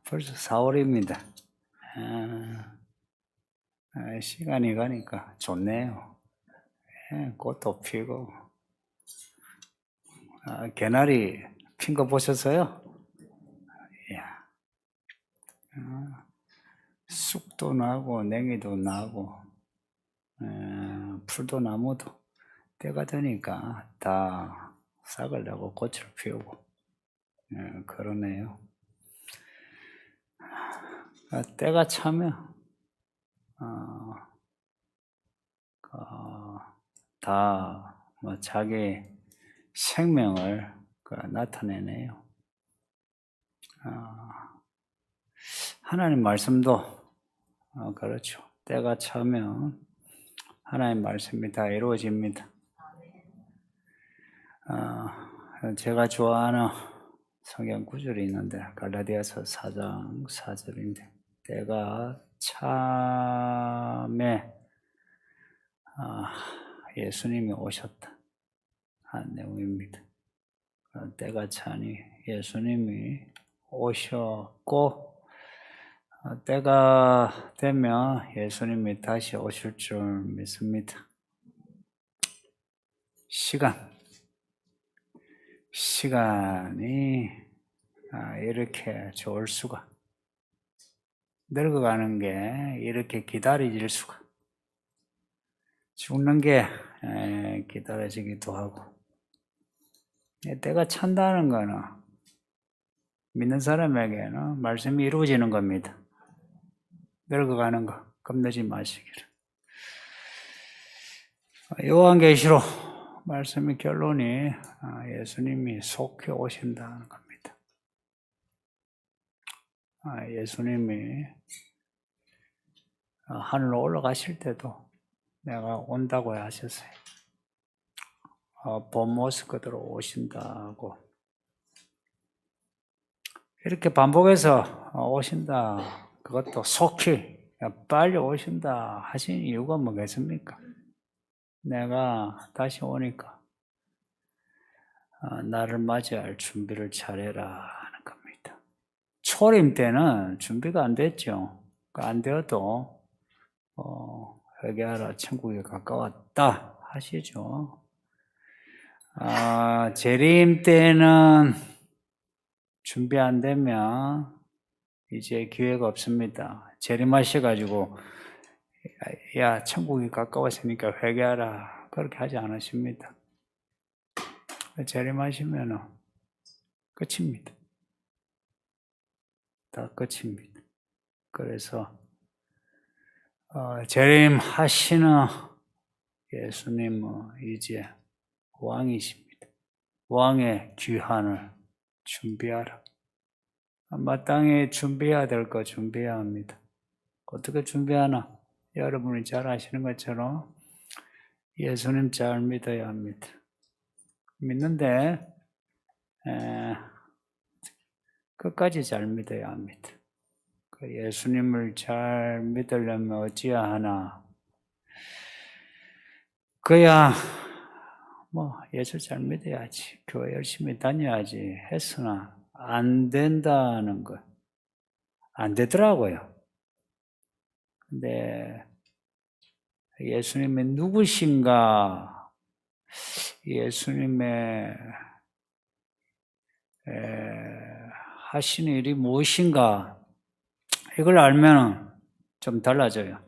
벌써 4월입니다. 시간이 가니까 좋네요. 꽃도 피고. 개나리 핀 거 보셨어요? 이야. 쑥도 나고 냉이도 나고 풀도 나무도 때가 되니까 다 싹을 내고 꽃을 피우고 그러네요. 때가 차면 다 뭐 자기 생명을 나타내네요. 하나님 말씀도 그렇죠. 때가 차면 하나님 말씀이 다 이루어집니다. 제가 좋아하는 성경 구절이 있는데 갈라디아서 4장 4절인데 때가 참에 예수님이 오셨다 한 내용입니다. 때가 차니 예수님이 오셨고 때가 되면 예수님이 다시 오실 줄 믿습니다. 시간이 이렇게 좋을 수가, 늙어가는 게 이렇게 기다려질 수가, 죽는 게 기다려지기도 하고, 때가 찬다는 거는 믿는 사람에게는 말씀이 이루어지는 겁니다. 늙어가는 거 겁내지 마시기를. 요한계시록 말씀의 결론이 예수님이 속히 오신다는 겁니다. 예수님이 하늘로 올라가실 때도 내가 온다고 하셨어요. 본 모습 그대로 오신다고. 이렇게 반복해서 오신다, 그것도 속히 빨리 오신다 하신 이유가 뭐겠습니까? 내가 다시 오니까 나를 맞이할 준비를 잘해라 하는 겁니다. 초림 때는 준비가 안 됐죠. 안 되어도 회개하라, 천국에 가까웠다 하시죠. 재림 때는 준비 안 되면 이제 기회가 없습니다. 재림하셔가지고 야, 천국이 가까웠으니까 회개하라 그렇게 하지 않으십니다. 재림하시면 끝입니다. 다 끝입니다. 그래서 재림하시는 예수님은 이제 왕이십니다. 왕의 귀환을 준비하라. 마땅히 준비해야 될 거 준비해야 합니다. 어떻게 준비하나? 여러분이 잘 아시는 것처럼 예수님 잘 믿어야 합니다. 믿는데 끝까지 잘 믿어야 합니다. 예수님을 잘 믿으려면 어찌해야 하나? 그야 예수 잘 믿어야지, 교회 열심히 다녀야지 했으나 안 된다는 것, 안 되더라고요. 근데 예수님이 누구신가, 예수님의 하시는 일이 무엇인가, 이걸 알면 좀 달라져요.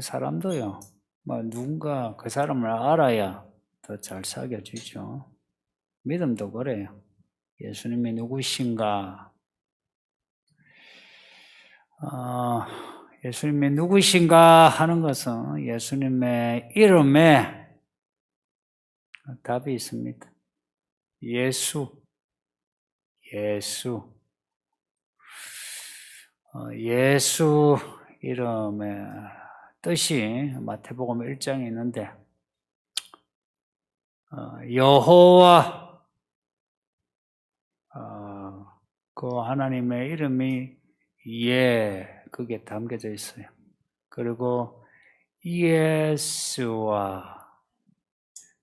사람도요, 누군가 그 사람을 알아야 더 잘 사귀어지죠. 믿음도 그래요. 예수님이 누구신가, 예수님이 누구신가 하는 것은 예수님의 이름에 답이 있습니다. 예수 이름의 뜻이 마태복음 1장에 있는데 여호와, 그 하나님의 이름이 그게 담겨져 있어요. 그리고 예수와,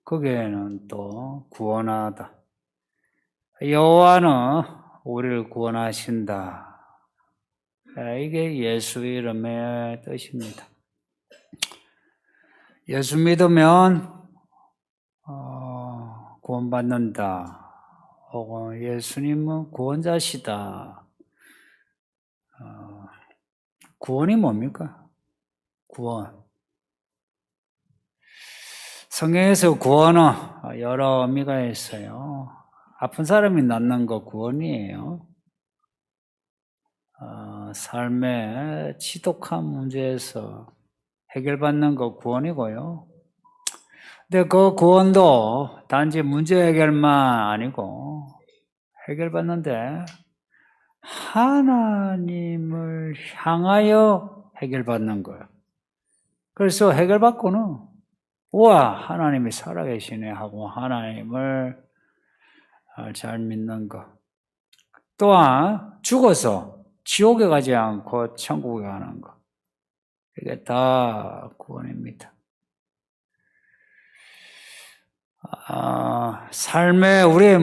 거기에는 또 구원하다. 여호와는 우리를 구원하신다. 이게 예수 이름의 뜻입니다. 예수 믿으면 구원받는다. 혹은 예수님은 구원자시다. 구원이 뭡니까? 구원. 성경에서 구원은 여러 의미가 있어요. 아픈 사람이 낫는 거 구원이에요. 삶의 지독한 문제에서 해결받는 거 구원이고요. 근데 그 구원도 단지 문제 해결만 아니고 해결받는데 하나님을 향하여 해결받는 거예요. 그래서 해결받고는 우와 하나님이 살아계시네 하고 하나님을 잘 믿는 것. 또한 죽어서 지옥에 가지 않고 천국에 가는 것. 이게 다 구원입니다. 삶에 우리에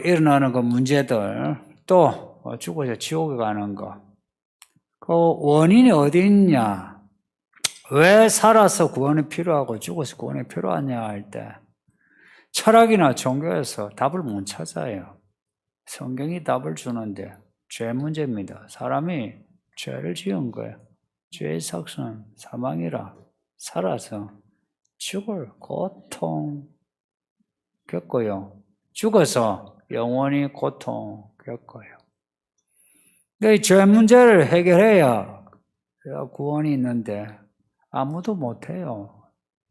일어나는 그 문제들 또 죽어서 지옥에 가는 것. 그 원인이 어디 있냐? 왜 살아서 구원이 필요하고 죽어서 구원이 필요하냐 할 때 철학이나 종교에서 답을 못 찾아요. 성경이 답을 주는데 죄 문제입니다. 사람이 죄를 지은 거예요. 죄의 삭은 사망이라 살아서 죽을 고통 겪고요. 죽어서 영원히 고통 겪어요. 근데 죄 문제를 해결해야 구원이 있는데 아무도 못해요.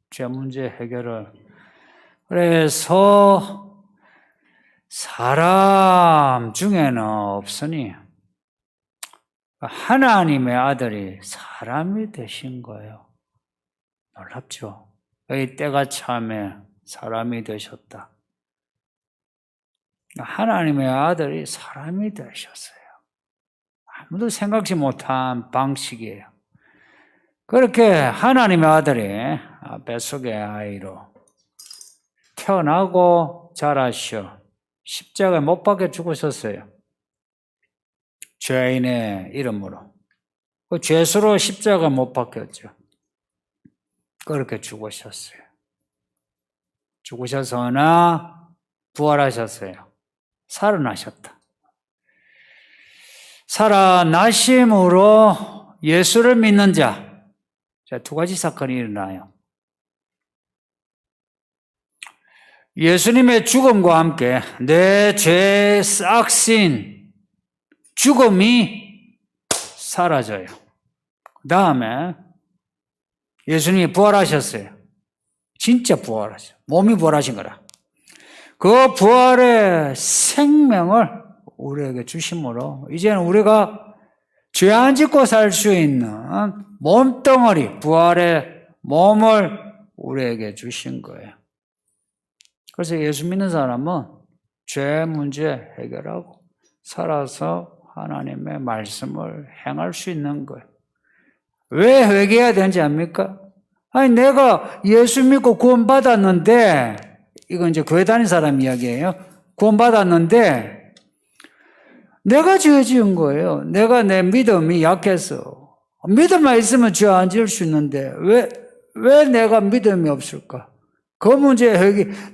죄 문제 해결을. 그래서 사람 중에는 없으니 하나님의 아들이 사람이 되신 거예요. 놀랍죠? 이 때가 참에 사람이 되셨다. 하나님의 아들이 사람이 되셨어요. 아무도 생각지 못한 방식이에요. 그렇게 하나님의 아들이 뱃속의 아이로 태어나고 자라셔 십자가에 못 박혀 죽으셨어요. 죄인의 이름으로. 그 죄수로 십자가 못 박혔죠. 그렇게 죽으셨어요. 죽으셔서나 부활하셨어요. 살아나셨다. 살아나심으로 예수를 믿는 자. 두 가지 사건이 일어나요. 예수님의 죽음과 함께 내 죄의 싹신 죽음이 사라져요. 그 다음에 예수님이 부활하셨어요. 진짜 부활하셨어요. 몸이 부활하신 거라. 그 부활의 생명을 우리에게 주심으로 이제는 우리가 죄 안 짓고 살 수 있는 몸덩어리, 부활의 몸을 우리에게 주신 거예요. 그래서 예수 믿는 사람은 죄 문제 해결하고 살아서 하나님의 말씀을 행할 수 있는 거예요. 왜 회개해야 되는지 압니까? 아니 내가 예수 믿고 구원받았는데 이건 이제 교회 다닌 사람 이야기예요. 구원받았는데 내가 죄 지은 거예요. 내가 내 믿음이 약해서. 믿음만 있으면 죄 안 지을 수 있는데 왜 내가 믿음이 없을까? 그 문제에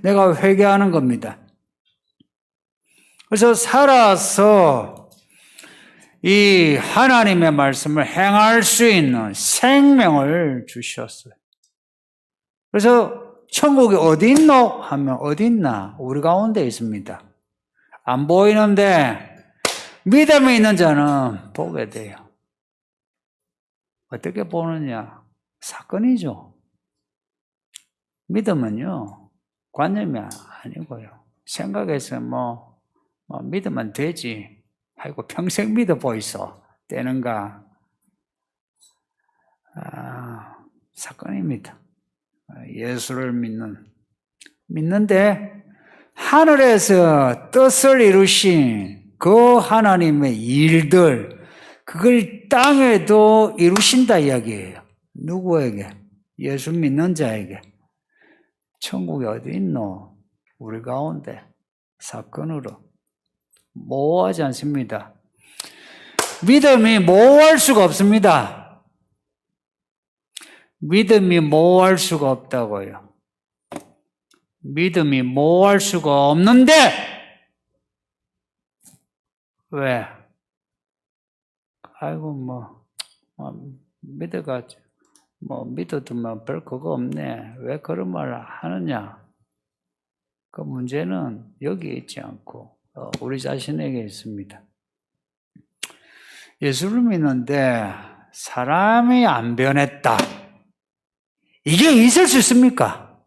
내가 회개하는 겁니다. 그래서 살아서 이 하나님의 말씀을 행할 수 있는 생명을 주셨어요. 그래서 천국이 어디 있노? 하면 어디 있나? 우리 가운데 있습니다. 안 보이는데 믿음이 있는 자는 보게 돼요. 어떻게 보느냐? 사건이죠. 믿음은요, 관념이 아니고요. 생각해서 믿으면 되지. 아이고, 평생 믿어 보이소. 되는가? 사건입니다. 예수를 믿는데, 하늘에서 뜻을 이루신 그 하나님의 일들, 그걸 땅에도 이루신다 이야기예요. 누구에게? 예수 믿는 자에게. 천국이 어디 있노? 우리 가운데 사건으로 모호하지 않습니다. 믿음이 모호할 수가 없습니다. 믿음이 모호할 수가 없다고요. 믿음이 모호할 수가 없는데 왜? 아이고 믿어가 믿어도 별 그거 없네. 왜 그런 말을 하느냐? 그 문제는 여기에 있지 않고 우리 자신에게 있습니다. 예수를 믿는데 사람이 안 변했다. 이게 있을 수 있습니까?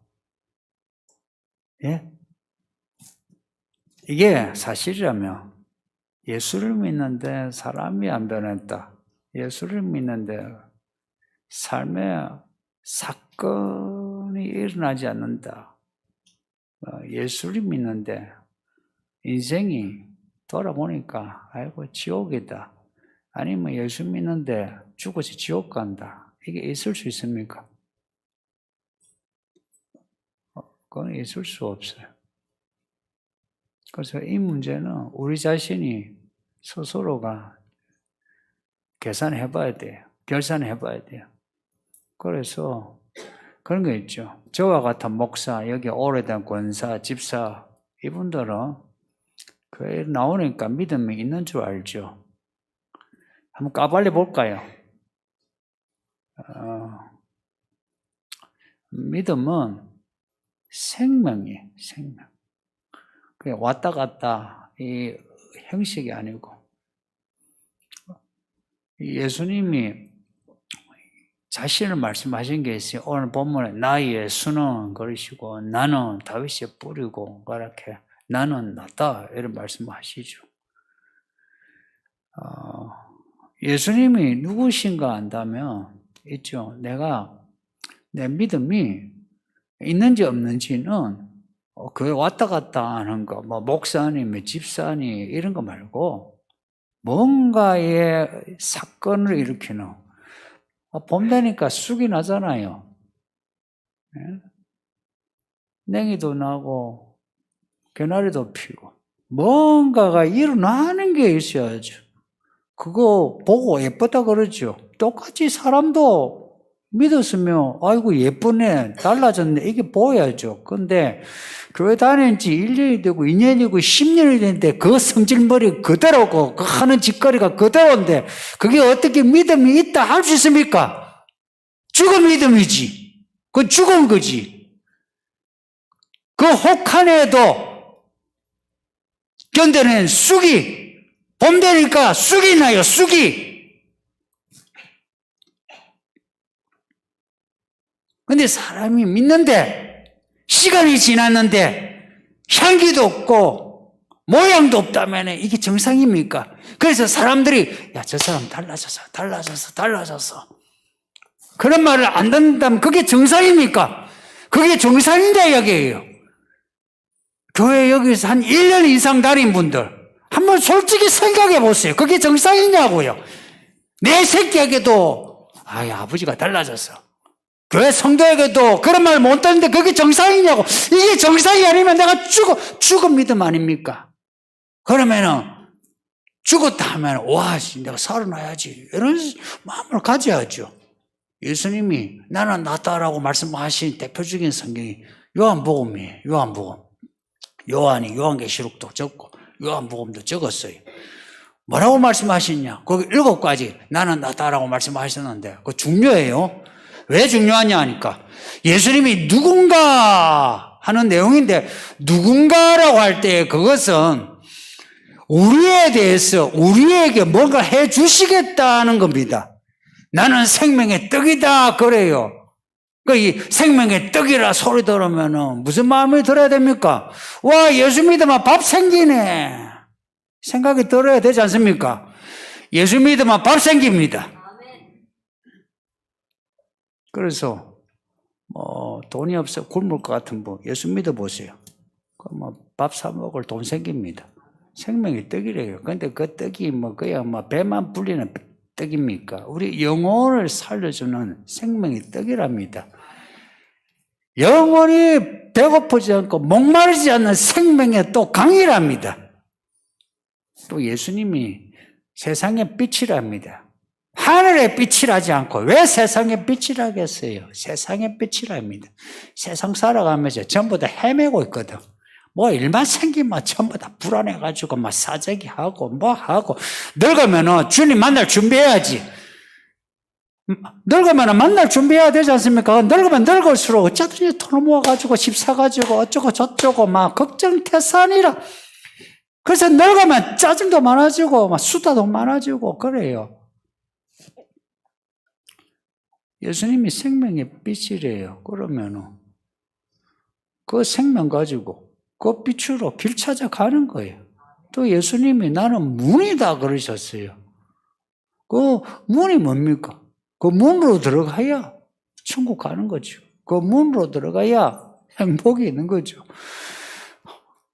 예? 이게 사실이라면 예수를 믿는데 사람이 안 변했다. 예수를 믿는데 삶에 사건이 일어나지 않는다. 예수를 믿는데 인생이 돌아보니까 아이고 지옥이다. 아니면 예수 믿는데 죽어서 지옥 간다. 이게 있을 수 있습니까? 그건 있을 수 없어요. 그래서 이 문제는 우리 자신이 스스로가 계산해 봐야 돼요. 결산해 봐야 돼요. 그래서 그런 거 있죠. 저와 같은 목사, 여기 오래된 권사, 집사, 이분들은 교회 나오니까 믿음이 있는 줄 알죠. 한번 까발려 볼까요? 믿음은 생명이에요, 생명. 그게 왔다 갔다, 이 형식이 아니고. 예수님이 자신을 말씀하신 게 있어요. 오늘 본문에 나 예수는 그러시고 나는 다윗의 뿌리고 그렇게 나는 낫다 이런 말씀하시죠. 예수님이 누구신가 안다면 있죠. 내 믿음이 있는지 없는지는 교회 왔다 갔다 하는 거, 목사니, 집사니 이런 거 말고 뭔가의 사건을 일으키는 봄 되니까 쑥이 나잖아요. 네? 냉이도 나고 개나리도 피고 뭔가가 일어나는 게 있어야죠. 그거 보고 예쁘다 그러죠. 똑같이 사람도 믿었으면 아이고 예쁘네, 달라졌네 이게 보여야죠. 근데 교회 다닌 지 1년이 되고 2년이고 10년이 됐는데 그 성질머리 그대로고 그 하는 짓거리가 그대로인데 그게 어떻게 믿음이 있다 할 수 있습니까? 죽은 믿음이지. 그 죽은 거지. 그 혹한에도 견뎌낸 쑥이 봄 되니까 쑥이 나요. 쑥이. 근데 사람이 믿는데 시간이 지났는데 향기도 없고 모양도 없다면 이게 정상입니까? 그래서 사람들이 야, 저 사람 달라졌어 그런 말을 안 듣는다면 그게 정상입니까? 그게 정상인가 이야기예요. 교회 여기서 한 1년 이상 다닌 분들 한번 솔직히 생각해 보세요. 그게 정상이냐고요. 내 새끼에게도 아버지가 달라졌어. 교회 성도에게도 그런 말 못 듣는데 그게 정상이냐고. 이게 정상이 아니면 내가 죽은 믿음 아닙니까? 그러면은 죽었다 하면 와 내가 살아나야지 이런 마음을 가져야죠. 예수님이 나는 낫다라고 말씀하신 대표적인 성경이 요한복음이에요. 요한복음. 요한이 요한계시록도 적고 요한복음도 적었어요. 뭐라고 말씀하시냐? 거기 7가지 나는 낫다라고 말씀하셨는데 그거 중요해요. 왜 중요하냐 하니까 예수님이 누군가 하는 내용인데 누군가라고 할 때 그것은 우리에 대해서 우리에게 뭔가 해 주시겠다는 겁니다. 나는 생명의 떡이다 그래요. 이 생명의 떡이라 소리 들으면 무슨 마음이 들어야 됩니까? 와 예수 믿으면 밥 생기네 생각이 들어야 되지 않습니까? 예수 믿으면 밥 생깁니다. 그래서 돈이 없어 굶을 것 같은 분 예수 믿어보세요. 밥 사 먹을 돈 생깁니다. 생명의 떡이래요. 근데 그 떡이 그냥 배만 불리는 떡입니까? 우리 영혼을 살려주는 생명의 떡이랍니다. 영혼이 배고프지 않고 목마르지 않는 생명의 또 강이랍니다. 또 예수님이 세상의 빛이랍니다. 하늘의 빛이라지 않고 왜 세상의 빛이라겠어요? 세상의 빛이랍니다. 세상 살아가면서 전부 다 헤매고 있거든. 뭐 일만 생기면 전부 다 불안해가지고 막 사재기 하고 뭐 하고 늙으면은 주님 만날 준비해야지. 늙으면 만날 준비해야 되지 않습니까? 늙으면 늙을수록 어쩌든지 돈 모아가지고 집 사가지고 어쩌고 저쩌고 막 걱정태산이라. 그래서 늙으면 짜증도 많아지고 막 수다도 많아지고 그래요. 예수님이 생명의 빛이래요. 그러면은 그 생명 가지고 그 빛으로 길 찾아가는 거예요. 또 예수님이 나는 문이다 그러셨어요. 그 문이 뭡니까? 그 문으로 들어가야 천국 가는 거죠. 그 문으로 들어가야 행복이 있는 거죠.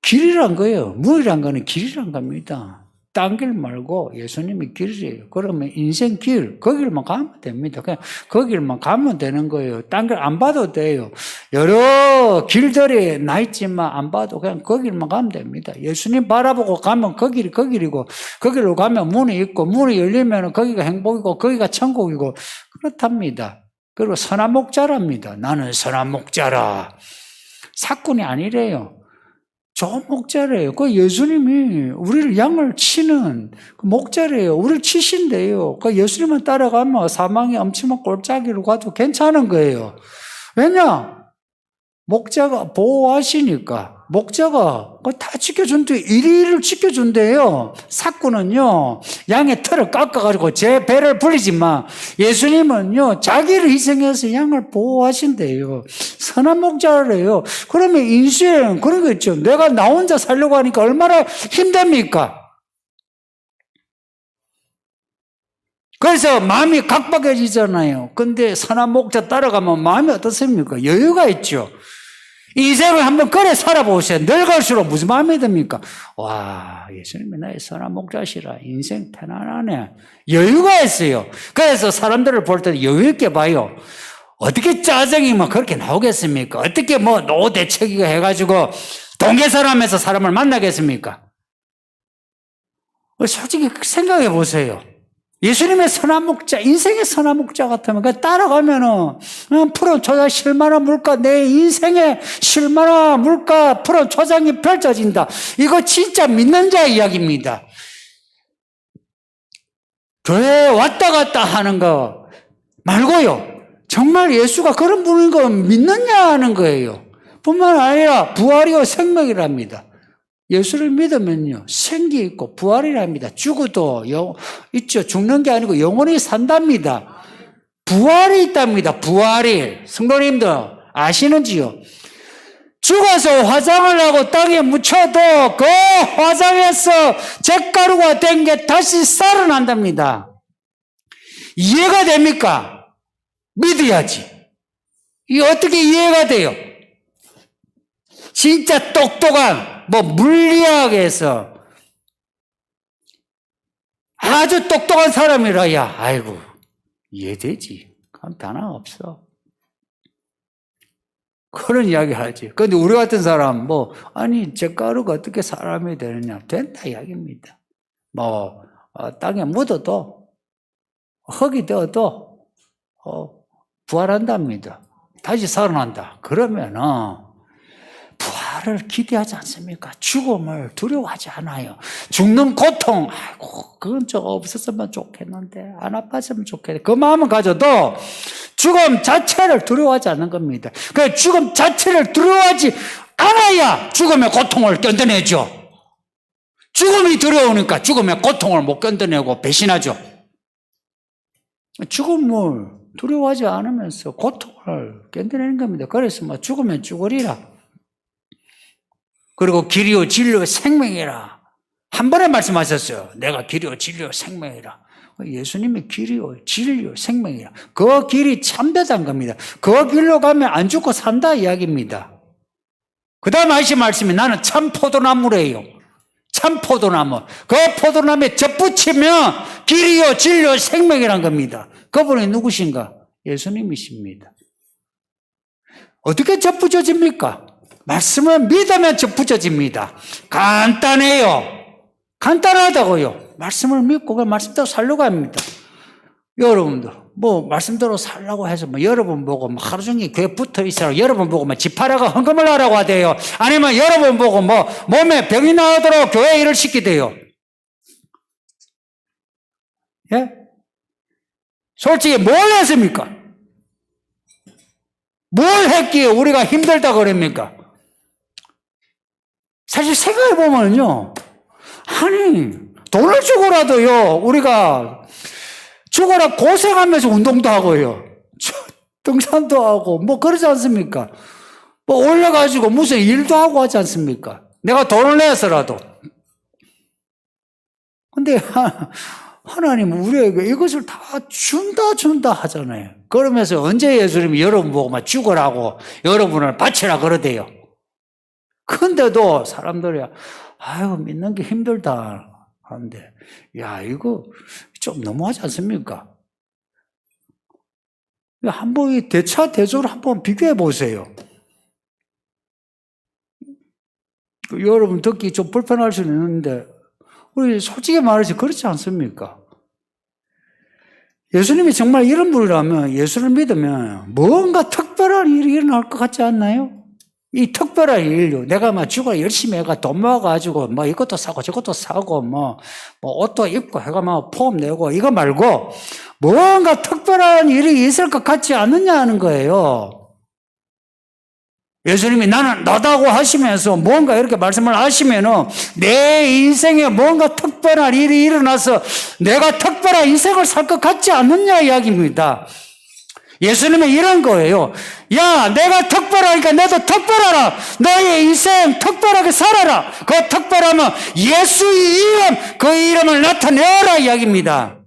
길이란 거예요. 문이란 거는 길이란 겁니다. 딴 길 말고 예수님이 길이에요. 그러면 인생 길, 그 길만 가면 됩니다. 그냥 그 길만 가면 되는 거예요. 딴 길 안 봐도 돼요. 여러 길들이 나 있지만 안 봐도 그냥 그 길만 가면 됩니다. 예수님 바라보고 가면 그 길이 그 길이고, 그 길로 가면 문이 있고, 문이 열리면 거기가 행복이고, 거기가 천국이고, 그렇답니다. 그리고 선한 목자랍니다. 나는 선한 목자라. 사꾼이 아니래요. 좋은 목자래요. 그 예수님이 우리를 양을 치는 그 목자래요. 우리를 치신대요. 그 예수님만 따라가면 사망의 엄청난 골짜기로 가도 괜찮은 거예요. 왜냐? 목자가 보호하시니까. 목자가 다 지켜준대요. 일일을 지켜준대요. 사꾼은요, 양의 털을 깎아가지고 제 배를 불리지만 예수님은요, 자기를 희생해서 양을 보호하신대요. 선한 목자래요. 그러면 인생, 그런 거 있죠. 내가 나 혼자 살려고 하니까 얼마나 힘듭니까? 그래서 마음이 각박해지잖아요. 근데 선한 목자 따라가면 마음이 어떻습니까? 여유가 있죠. 인생을 한번 그래 살아보세요. 늙을수록 무슨 마음이 듭니까? 와, 예수님이 나의 선한 목자시라. 인생 편안하네. 여유가 있어요. 그래서 사람들을 볼 때 여유 있게 봐요. 어떻게 짜증이 뭐 그렇게 나오겠습니까? 어떻게 뭐 노대책이가 해가지고 동계사람에서 사람을 만나겠습니까? 솔직히 생각해 보세요. 예수님의 선한 목자, 인생의 선한 목자 같으면 그 따라가면은 푸른 초장 실만한 물가, 내 인생의 실만한 물가, 푸른 초장이 펼쳐진다. 이거 진짜 믿는 자의 이야기입니다. 교회에 왔다 갔다 하는 거 말고요. 정말 예수가 그런 분인 거 믿느냐 하는 거예요. 뿐만 아니라 부활이요 생명이랍니다. 예수를 믿으면요, 생기 있고 부활이랍니다. 죽어도 있죠. 죽는 게 아니고 영원히 산답니다. 부활이 있답니다. 부활이. 성도님들 아시는지요? 죽어서 화장을 하고 땅에 묻혀도 그 화장에서 잿가루가 된 게 다시 살아난답니다. 이해가 됩니까? 믿어야지. 이게 어떻게 이해가 돼요? 진짜 똑똑한 물리학에서 아주 똑똑한 사람이라야 아이고 이해되지. 그럼 단어 없어. 그런 이야기 하지. 근데 우리 같은 사람 아니 잿가루가 어떻게 사람이 되느냐. 된다 이야기입니다. 땅에 묻어도 흙이 되어도 부활한답니다. 다시 살아난다. 그러면은 부활을 기대하지 않습니까? 죽음을 두려워하지 않아요. 죽는 고통, 아이고, 그건 좀 없었으면 좋겠는데, 안 아팠으면 좋겠는데, 그 마음을 가져도 죽음 자체를 두려워하지 않는 겁니다. 그 죽음 자체를 두려워하지 않아야 죽음의 고통을 견뎌내죠. 죽음이 두려우니까 죽음의 고통을 못 견뎌내고 배신하죠. 죽음을 두려워하지 않으면서 고통을 견뎌내는 겁니다. 그래서 죽으면 죽으리라. 그리고 길이요 진리요 생명이라 한 번에 말씀하셨어요. 내가 길이요 진리요 생명이라. 예수님이 길이요 진리요 생명이라. 그 길이 참되다는 겁니다. 그 길로 가면 안 죽고 산다 이야기입니다. 그 다음 하신 말씀이 나는 참 포도나무래요. 참 포도나무. 그 포도나무에 접붙이면 길이요 진리요 생명이란 겁니다. 그분이 누구신가? 예수님이십니다. 어떻게 접붙여집니까? 말씀을 믿으면 접붙여집니다. 간단해요. 간단하다고요. 말씀을 믿고 그 말씀대로 살려고 합니다. 여러분들 뭐 말씀대로 살라고 해서 뭐 여러분 보고 뭐 하루 종일 교회 붙어 있으라고 여러분 보고 뭐 집하라고 헌금을 하라고 하대요. 아니면 여러분 보고 뭐 몸에 병이 나오도록 교회 일을 시키대요. 예? 솔직히 뭘 했습니까? 뭘 했기에 우리가 힘들다 그럽니까? 사실 생각해보면요, 아니 돈을 주고라도요 우리가 죽어라 고생하면서 운동도 하고요. 등산도 하고 뭐 그러지 않습니까? 뭐 올려가지고 무슨 일도 하고 하지 않습니까? 내가 돈을 내서라도. 근데 하나님은 우리에게 이것을 다 준다 하잖아요. 그러면서 언제 예수님이 여러분 보고 막 죽으라고 여러분을 바치라 그러대요. 근데도 사람들이 아유 믿는 게 힘들다 하는데 야 이거 좀 너무하지 않습니까? 한번 이 대차대조를 한번 비교해 보세요. 여러분 듣기 좀 불편할 수는 있는데 우리 솔직히 말해서 그렇지 않습니까? 예수님이 정말 이런 분이라면 예수를 믿으면 뭔가 특별한 일이 일어날 것 같지 않나요? 이 특별한 일요. 내가 막 죽어 열심히 해가 돈 모아가지고 뭐 이것도 사고 저것도 사고 뭐 옷도 입고 해가 막 포함 내고 이거 말고 뭔가 특별한 일이 있을 것 같지 않느냐 하는 거예요. 예수님이 나는 너다고 하시면서 뭔가 이렇게 말씀을 하시면은 내 인생에 뭔가 특별한 일이 일어나서 내가 특별한 인생을 살 것 같지 않느냐 이야기입니다. 예수님은 이런 거예요. 야, 내가 특별하니까 너도 특별하라. 너의 인생 특별하게 살아라. 그 특별하면 예수의 이름, 그 이름을 나타내라 이야기입니다.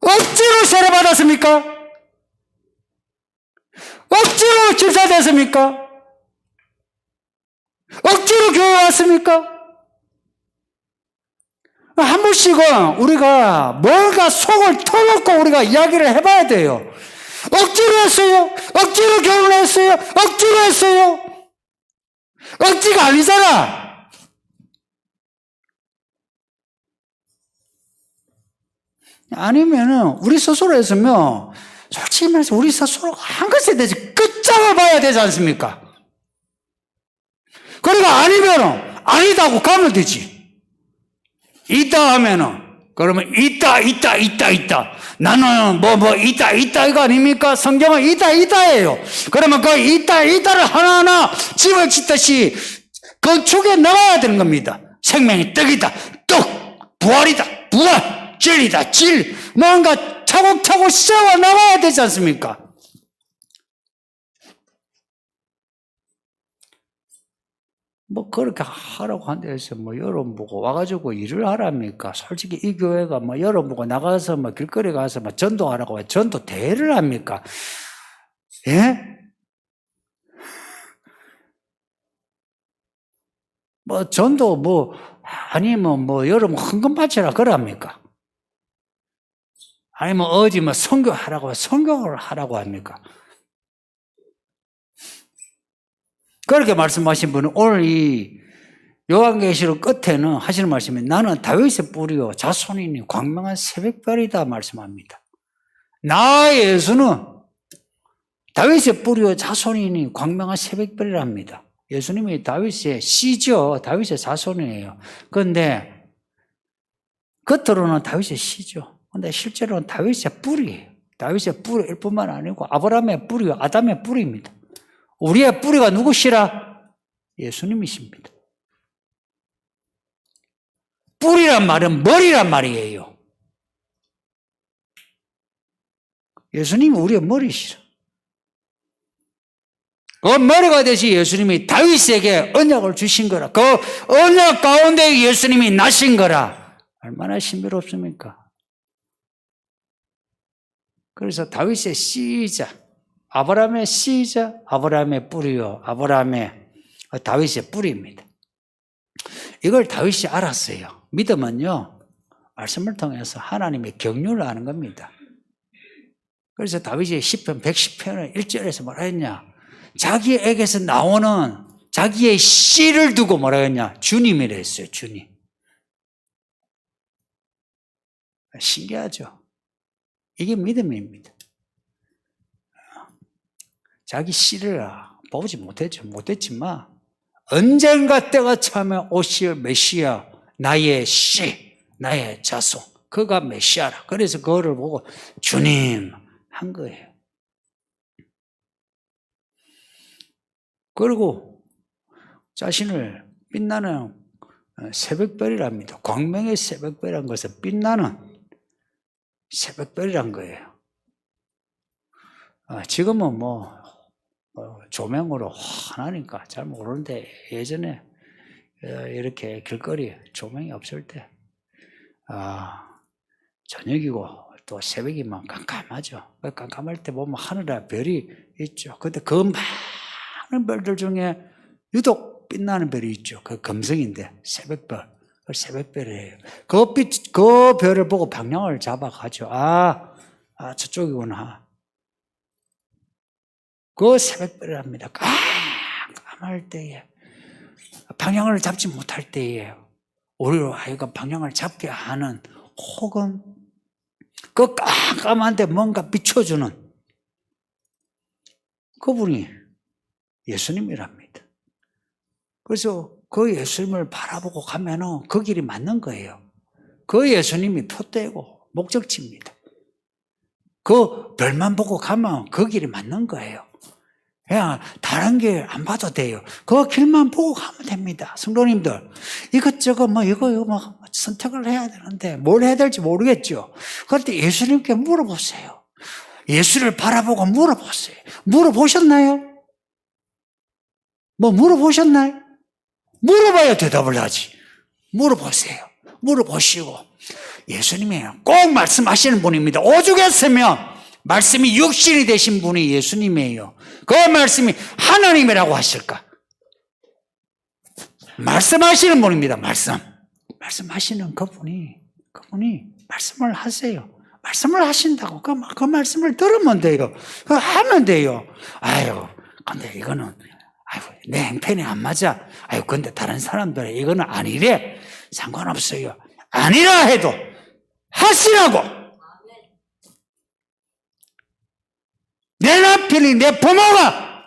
억지로 세례받았습니까? 억지로 집사 됐습니까? 억지로 교회 왔습니까? 한 번씩은 우리가 뭔가 속을 터놓고 우리가 이야기를 해봐야 돼요. 억지로 했어요? 억지로 결혼했어요? 억지로 했어요? 억지가 아니잖아. 아니면은 우리 스스로 했으면 솔직히 말해서 우리 스스로 한 것에 대해서 끝장을 봐야 되지 않습니까? 그러니까 아니면은 아니다고 가면 되지. 있다 하면은 그러면 있다 나는 있다 이거 아닙니까? 성경은 있다예요. 그러면 그 있다를 하나하나 집을 짓듯이 건축해 나가야 되는 겁니다. 생명이 떡이다 떡, 부활이다 부활, 진리다 질, 뭔가 차곡차곡 세워 나가야 되지 않습니까? 뭐 그렇게 하라고 한다 해서 뭐 여러분 보고 와가지고 일을 하랍니까? 솔직히 이 교회가 뭐 여러분 보고 나가서 뭐 길거리 가서 뭐 전도하라고 해 전도 대회를 합니까? 예? 뭐 전도 뭐 아니면 뭐 여러분 헌금 바치라 그럽니까? 아니면 어디 뭐 선교하라고 선교를 하라고 합니까? 그렇게 말씀하신 분은 오늘 이 요한계시록 끝에는 하시는 말씀이 나는 다윗의 뿌리요 자손이니 광명한 새벽별이다 말씀합니다. 나 예수는 다윗의 뿌리요 자손이니 광명한 새벽별이랍니다. 예수님이 다윗의 씨죠. 다윗의 자손이에요. 그런데 겉으로는 다윗의 씨죠. 그런데 실제로는 다윗의 뿌리예요. 다윗의 뿌리일 뿐만 아니고 아브라함의 뿌리요 아담의 뿌리입니다. 우리의 뿌리가 누구시라? 예수님이십니다. 뿌리란 말은 머리란 말이에요. 예수님이 우리의 머리시라. 그 머리가 되시 예수님이 다윗에게 언약을 주신 거라. 그 언약 가운데 예수님이 나신 거라. 얼마나 신비롭습니까? 그래서 다윗의 씨이자 아브라함의 씨이자 아브라함의 뿌리요 아브라함의 다윗의 뿌리입니다. 이걸 다윗이 알았어요. 믿음은요 말씀을 통해서 하나님의 경륜을 아는 겁니다. 그래서 다윗이 시편 110편을 1절에서 뭐라 했냐, 자기에게서 나오는 자기의 씨를 두고 뭐라 했냐? 주님이라 했어요. 주님. 신기하죠? 이게 믿음입니다. 자기 씨를 보지 못했지만 언젠가 때가 차면 오실 메시아, 나의 씨, 나의 자손, 그가 메시아라. 그래서 그거를 보고 주님 한 거예요. 그리고 자신을 빛나는 새벽별이랍니다. 광명의 새벽별이란 것은 빛나는 새벽별이란 거예요. 지금은 조명으로 환하니까 잘 모르는데 예전에 이렇게 길거리에 조명이 없을 때 저녁이고 또 새벽이면 깜깜하죠. 깜깜할 때 보면 하늘에 별이 있죠. 근데 그 많은 별들 중에 유독 빛나는 별이 있죠. 그 금성인데 새벽별. 새벽별이에요. 그 별을 보고 방향을 잡아가죠. 저쪽이구나. 그 새벽별이랍니다. 깜깜할 때에, 방향을 잡지 못할 때에, 우리로 하여금 방향을 잡게 하는, 혹은 그 깜깜한데 뭔가 비춰주는 그분이 예수님이랍니다. 그래서 그 예수님을 바라보고 가면은 그 길이 맞는 거예요. 그 예수님이 표대고 목적지입니다. 그 별만 보고 가면 그 길이 맞는 거예요. 그냥 다른 길 안 봐도 돼요. 그 길만 보고 가면 됩니다. 성도님들, 이것저것 이거 선택을 해야 되는데 뭘 해야 될지 모르겠죠. 그런데 예수님께 물어보세요. 예수를 바라보고 물어보세요. 물어보셨나요? 물어보셨나요? 물어봐야 대답을 하지. 물어보세요. 물어보시고, 예수님이 꼭 말씀하시는 분입니다. 오죽했으면 말씀이 육신이 되신 분이 예수님이에요. 그 말씀이 하나님이라고 하실까? 말씀하시는 분입니다. 말씀하시는 그분이 말씀을 하세요. 말씀을 하신다고 그 말씀을 들으면 돼요. 그거 하면 돼요. 근데 이거는 내 행편이 안 맞아. 근데 다른 사람들은 이거는 아니래. 상관없어요. 아니라 해도 하시라고. 내 남편이, 내 부모가,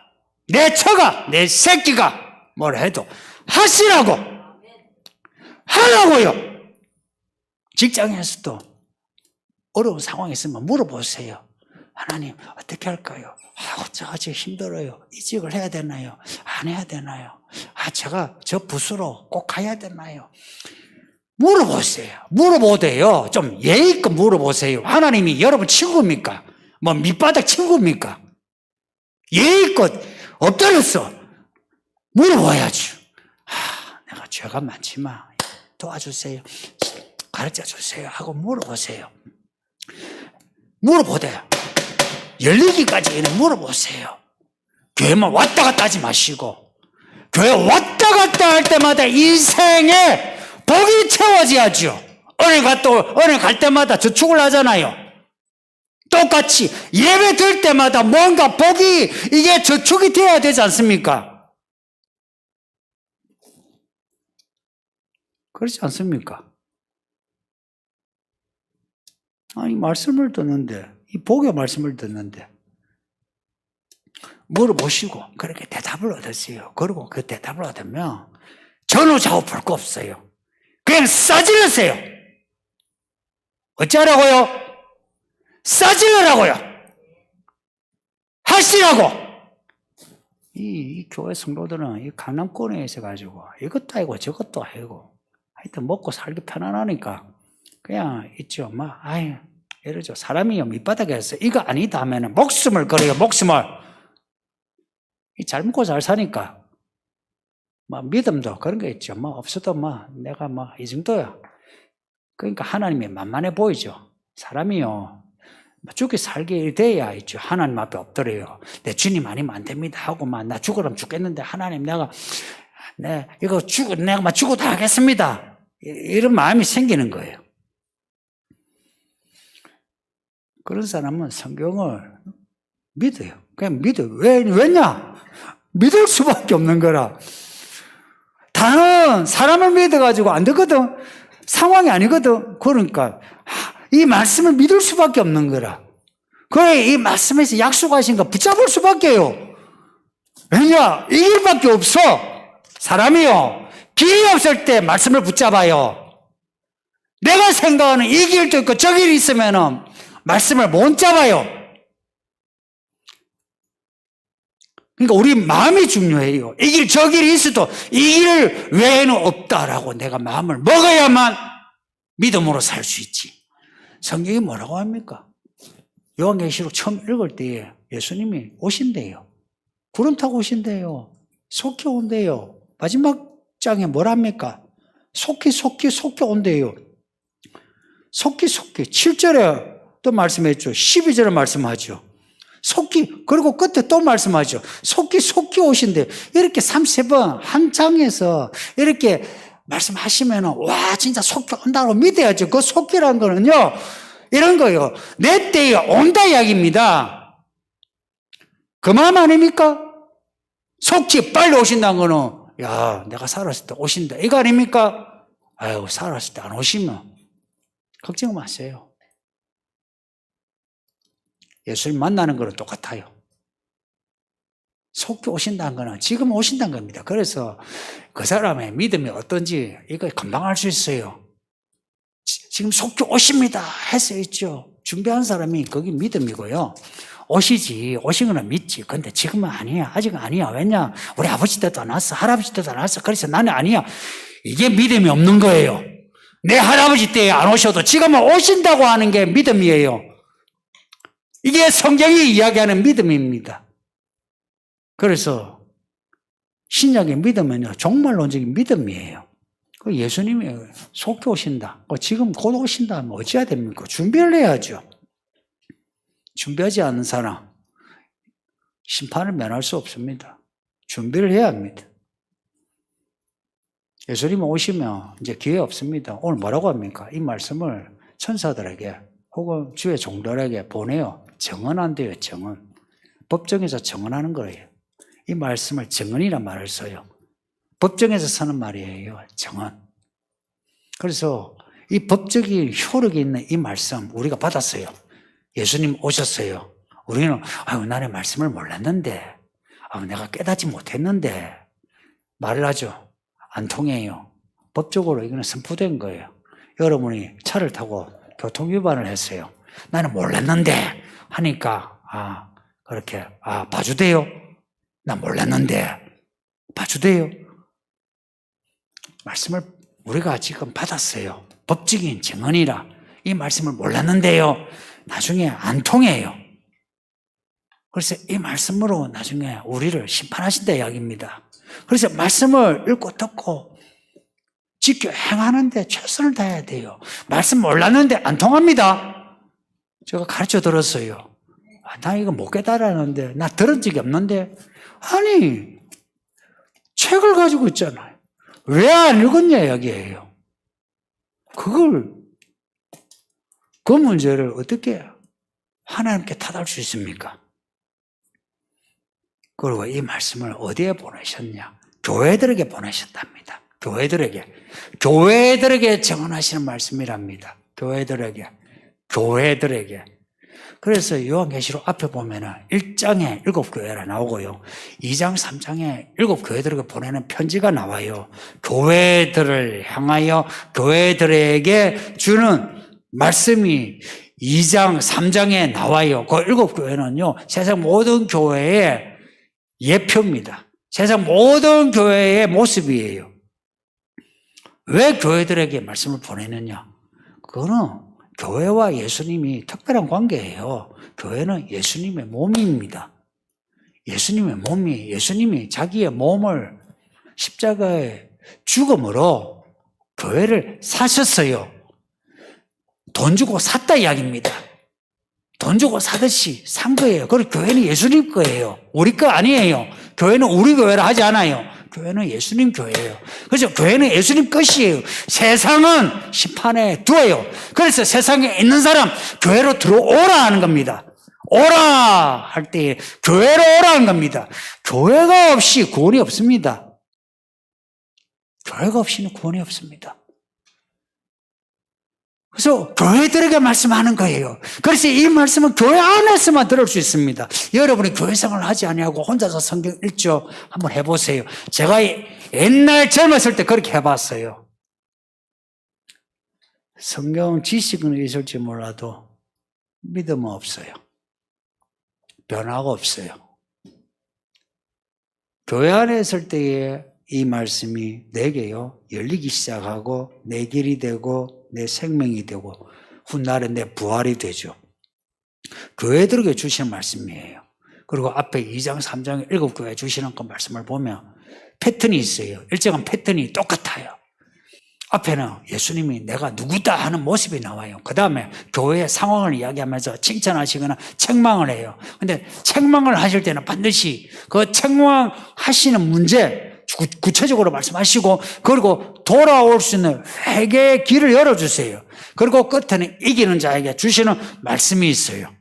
내 처가, 내 새끼가 뭘 해도 하시라고. 하라고요. 직장에서도 어려운 상황이 있으면 물어보세요. 하나님 어떻게 할까요? 제가 지금 힘들어요. 이직을 해야 되나요? 안 해야 되나요? 제가 저 부서로 꼭 가야 되나요? 물어보세요. 물어보대요. 좀 예의껏 물어보세요. 하나님이 여러분 친구입니까? 밑바닥 친구입니까? 예의껏 엎드려서 물어봐야죠. 내가 죄가 많지만 도와주세요. 가르쳐 주세요. 하고 물어보세요. 물어보대요. 열리기까지 물어보세요. 교회만 왔다 갔다 하지 마시고, 교회 왔다 갔다 할 때마다 인생에 복이 채워져야죠. 은혜 갈 때마다 저축을 하잖아요. 똑같이 예배 들 때마다 뭔가 복이 이게 저축이 돼야 되지 않습니까? 그렇지 않습니까? 말씀을 듣는데, 이 복의 말씀을 듣는데 물어보시고 그렇게 대답을 얻으세요. 그리고 그 대답을 얻으면 전후좌우 볼 거 없어요. 그냥 싸지르세요. 어쩌라고요? 싸지르라고요. 하시라고. 이 교회 성도들은 이 강남권에 있어가지고 이것도 아니고 저것도 아니고 하여튼 먹고 살기 편안하니까 그냥 있죠. 이러죠. 사람이요, 밑바닥에서 이거 아니다 하면은 목숨을 걸어요, 목숨을. 잘 먹고 잘 사니까. 믿음도 그런 게 있죠. 없어도 내가 이 정도야. 그러니까 하나님이 만만해 보이죠. 사람이요, 죽게 살게 돼야 있죠. 하나님 앞에 엎드려요. 내 주님 아니면 안 됩니다 하고 나 죽으라면 죽겠는데 하나님 내가 죽어도 하겠습니다. 이런 마음이 생기는 거예요. 그런 사람은 성경을 믿어요. 그냥 믿어요. 왜냐? 믿을 수밖에 없는 거라. 다는 사람을 믿어가지고 안 되거든. 상황이 아니거든. 그러니까 이 말씀을 믿을 수밖에 없는 거라. 그래, 이 말씀에서 약속하신 거 붙잡을 수밖에요. 왜냐? 이 길밖에 없어. 사람이요. 길이 없을 때 말씀을 붙잡아요. 내가 생각하는 이 길도 있고 저 길이 있으면 말씀을 못 잡아요. 그러니까 우리 마음이 중요해요. 이 길, 저 길이 있어도 이 길 외에는 없다라고 내가 마음을 먹어야만 믿음으로 살 수 있지. 성경이 뭐라고 합니까? 요한계시록 처음 읽을 때에 예수님이 오신대요. 구름 타고 오신대요. 속히 온대요. 마지막 장에 뭐랍니까? 속히 온대요. 속히 7절에 또 말씀했죠. 12절에 말씀하죠. 속히, 그리고 끝에 또 말씀하죠. 속히 오신대. 이렇게 33번 한 장에서 이렇게 말씀하시면 와 진짜 속히 온다고 믿어야죠. 그 속히라는 거는요 이런 거요. 내 때에 온다 이야기입니다. 그 마음 아닙니까? 속히 빨리 오신다는 거는 야 내가 살았을 때 오신다 이거 아닙니까? 아유 살았을 때 안 오시면 걱정 마세요. 예수님 만나는 거는 똑같아요. 속히 오신다는 거는 지금 오신다는 겁니다. 그래서 그 사람의 믿음이 어떤지 이거 금방 알 수 있어요. 지금 속히 오십니다 했어 있죠. 준비한 사람이 거기 믿음이고요. 오시지, 오신 거는 믿지. 근데 지금은 아니야. 아직은 아니야. 왜냐? 우리 아버지 때도 안 왔어. 할아버지 때도 안 왔어. 그래서 나는 아니야. 이게 믿음이 없는 거예요. 내 할아버지 때에 안 오셔도 지금은 오신다고 하는 게 믿음이에요. 이게 성경이 이야기하는 믿음입니다. 그래서 신약의 믿음은요 종말론적인 믿음이에요. 그 예수님이 속히 오신다. 지금 곧 오신다 하면 어찌해야 됩니까? 준비를 해야죠. 준비하지 않는 사람 심판을 면할 수 없습니다. 준비를 해야 합니다. 예수님 오시면 이제 기회 없습니다. 오늘 뭐라고 합니까? 이 말씀을 천사들에게 혹은 주의 종들에게 보내요. 정언한대요. 정언. 법정에서 정언하는 거예요. 이 말씀을 정언이란 말을 써요. 법정에서 쓰는 말이에요. 정언. 그래서 이 법적인 효력이 있는 이 말씀 우리가 받았어요. 예수님 오셨어요. 우리는 아유 나는 말씀을 몰랐는데 내가 깨닫지 못했는데 말을 하죠. 안 통해요. 법적으로 이거는 선포된 거예요. 여러분이 차를 타고 교통위반을 했어요. 나는 몰랐는데 하니까 그렇게 봐주대요. 나 몰랐는데 봐주대요. 말씀을 우리가 지금 받았어요. 법적인 증언이라 이 말씀을 몰랐는데요. 나중에 안 통해요. 그래서 이 말씀으로 나중에 우리를 심판하신다 이야기입니다. 그래서 말씀을 읽고 듣고 지켜 행하는데 최선을 다해야 돼요. 말씀 몰랐는데 안 통합니다. 제가 가르쳐 들었어요. 나 이거 못 깨달았는데 나 들은 적이 없는데 아니 책을 가지고 있잖아요. 왜 안 읽었냐 이야기예요. 그 문제를 어떻게 하나님께 탓할 수 있습니까? 그리고 이 말씀을 어디에 보내셨냐? 교회들에게 보내셨답니다. 교회들에게 정언하시는 말씀이랍니다. 교회들에게. 그래서 요한계시록 앞에 보면은 1장에 7교회라 나오고요. 2장, 3장에 7교회들에게 보내는 편지가 나와요. 교회들을 향하여 교회들에게 주는 말씀이 2장, 3장에 나와요. 그 7교회는요, 세상 모든 교회의 예표입니다. 세상 모든 교회의 모습이에요. 왜 교회들에게 말씀을 보내느냐? 그거는 교회와 예수님이 특별한 관계예요. 교회는 예수님의 몸입니다. 예수님이 자기의 몸을 십자가의 죽음으로 교회를 사셨어요. 돈 주고 샀다 이야기입니다. 돈 주고 사듯이 산 거예요. 그리고 교회는 예수님 거예요. 우리 거 아니에요. 교회는 우리 교회라 하지 않아요. 교회는 예수님 교회예요. 그래서 교회는 예수님 것이에요. 세상은 심판에 두어요. 그래서 세상에 있는 사람 교회로 들어오라 하는 겁니다. 오라 할 때 교회로 오라는 겁니다. 교회가 없이 구원이 없습니다. 교회가 없이는 구원이 없습니다. 그래서 교회들에게 말씀하는 거예요. 그래서 이 말씀은 교회 안에서만 들을 수 있습니다. 여러분이 교회 생활을 하지 아니하고 혼자서 성경 읽죠? 한번 해보세요. 제가 옛날 젊었을 때 그렇게 해봤어요. 성경 지식은 있을지 몰라도 믿음은 없어요. 변화가 없어요. 교회 안에 있을 때에 이 말씀이 내게요 열리기 시작하고 내 길이 되고 내 생명이 되고 훗날에 내 부활이 되죠. 교회들에게 주시는 말씀이에요. 그리고 앞에 2장 3장에 7교회 주시는 그 말씀을 보면 패턴이 있어요. 일정한 패턴이 똑같아요. 앞에는 예수님이 내가 누구다 하는 모습이 나와요. 그 다음에 교회의 상황을 이야기하면서 칭찬하시거나 책망을 해요. 근데 책망을 하실 때는 반드시 그 책망하시는 문제 구체적으로 말씀하시고, 그리고 돌아올 수 있는 회개의 길을 열어주세요. 그리고 끝에는 이기는 자에게 주시는 말씀이 있어요.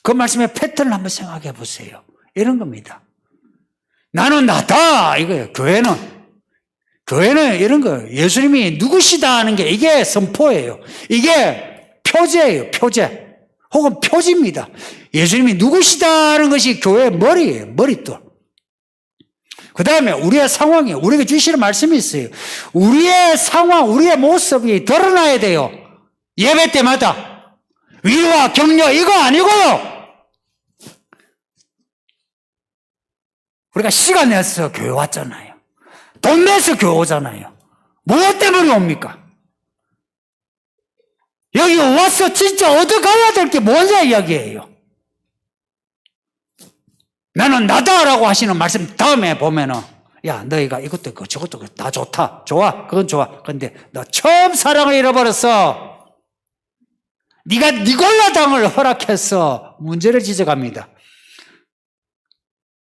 그 말씀의 패턴을 한번 생각해 보세요. 이런 겁니다. 나는 나다 이거예요. 교회는 이런 거예요. 예수님이 누구시다 하는 게 이게 선포예요. 이게 표제예요. 표제 혹은 표지입니다. 예수님이 누구시다 하는 것이 교회의 머리예요. 머릿돌. 그 다음에 우리의 상황이 우리에게 주시는 말씀이 있어요. 우리의 상황, 우리의 모습이 드러나야 돼요. 예배 때마다. 위로와 격려 이거 아니고요. 우리가 시간 내서 교회 왔잖아요. 돈 내서 교회 오잖아요. 무엇 때문에 옵니까? 여기 와서 진짜 얻어가야 될 게 뭐냐 이야기예요. 나는 나다라고 하시는 말씀 다음에 보면은 야 너희가 이것도 있고 저것도 있고 다 좋다. 좋아. 그건 좋아. 근데 너 처음 사랑을 잃어버렸어. 네가 니골라당을 허락해서 문제를 지적합니다.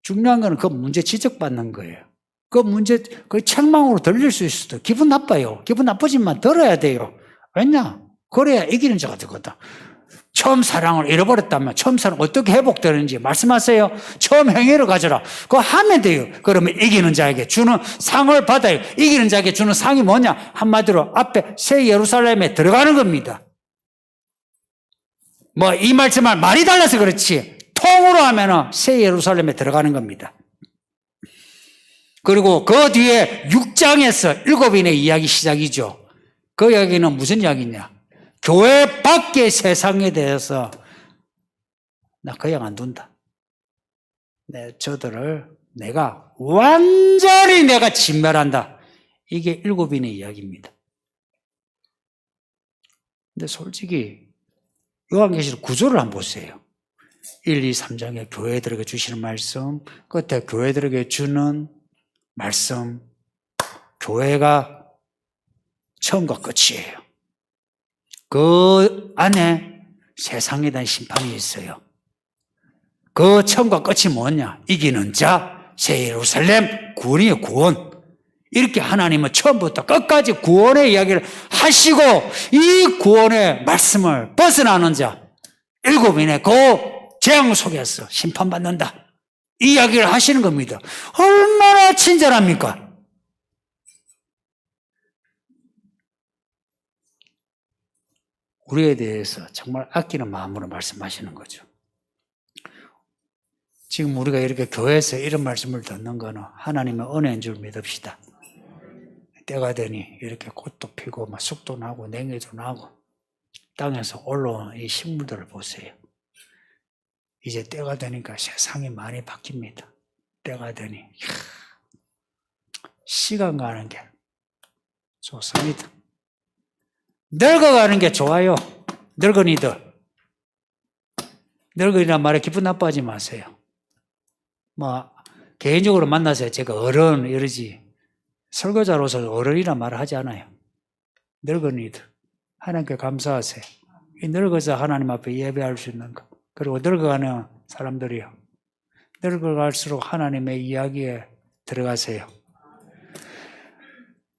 중요한 건 그 문제 지적받는 거예요. 그 문제 그 책망으로 들릴 수 있어도 기분 나빠요. 기분 나쁘지만 들어야 돼요. 왜냐? 그래야 이기는 자가 되거든. 처음 사랑을 잃어버렸다면 처음 사랑 어떻게 회복되는지 말씀하세요. 처음 행위를 가져라. 그거 하면 돼요. 그러면 이기는 자에게 주는 상을 받아요. 이기는 자에게 주는 상이 뭐냐? 한마디로 앞에 새 예루살렘에 들어가는 겁니다. 뭐 이 말씀을 말이 달라서 그렇지 통으로 하면은 새 예루살렘에 들어가는 겁니다. 그리고 그 뒤에 6장에서 7인의 이야기 시작이죠. 그 이야기는 무슨 이야기냐? 교회 밖의 세상에 대해서 나 그냥 안 둔다. 저들을 내가 완전히 내가 진멸한다. 이게 7인의 이야기입니다. 근데 솔직히 요한계시록 구조를 한번 보세요. 1, 2, 3장에 교회들에게 주시는 말씀, 끝에 교회들에게 주는 말씀, 교회가 처음과 끝이에요. 그 안에 세상에 대한 심판이 있어요. 그 처음과 끝이 뭐냐? 이기는 자, 새 예루살렘, 구원이에요, 구원. 이렇게 하나님은 처음부터 끝까지 구원의 이야기를 하시고 이 구원의 말씀을 벗어나는 자, 7인의 그 재앙 속에서 심판받는다. 이 이야기를 하시는 겁니다. 얼마나 친절합니까? 우리에 대해서 정말 아끼는 마음으로 말씀하시는 거죠. 지금 우리가 이렇게 교회에서 이런 말씀을 듣는 거는 하나님의 은혜인 줄 믿읍시다. 때가 되니 이렇게 꽃도 피고 막 쑥도 나고 냉이도 나고 땅에서 올라온 이 식물들을 보세요. 이제 때가 되니까 세상이 많이 바뀝니다. 때가 되니 시간 가는 게 좋습니다. 늙어가는 게 좋아요. 늙은이들. 늙은이란 말에 기분 나빠하지 마세요. 뭐 개인적으로 만나서 제가 어른 이러지 설교자로서 어른이란 말을 하지 않아요. 늙은이들. 하나님께 감사하세요. 이 늙어서 하나님 앞에 예배할 수 있는 것. 그리고 늙어가는 사람들이요. 늙어갈수록 하나님의 이야기에 들어가세요.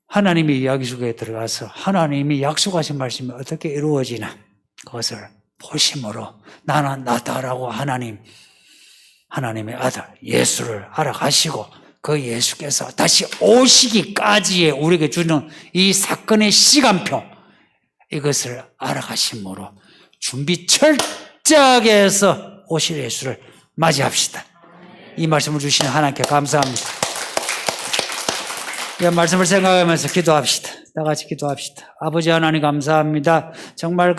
하나님의 이야기 속에 들어가서 하나님이 약속하신 말씀이 어떻게 이루어지나 그것을 보심으로 나는 나다라고 하나님의 아들 예수를 알아가시고 그 예수께서 다시 오시기까지의 우리에게 주는 이 사건의 시간표, 이것을 알아가심으로 준비 철저하게 해서 오실 예수를 맞이합시다. 이 말씀을 주시는 하나님께 감사합니다. 이 말씀을 생각하면서 기도합시다. 다 같이 기도합시다. 아버지 하나님 감사합니다. 정말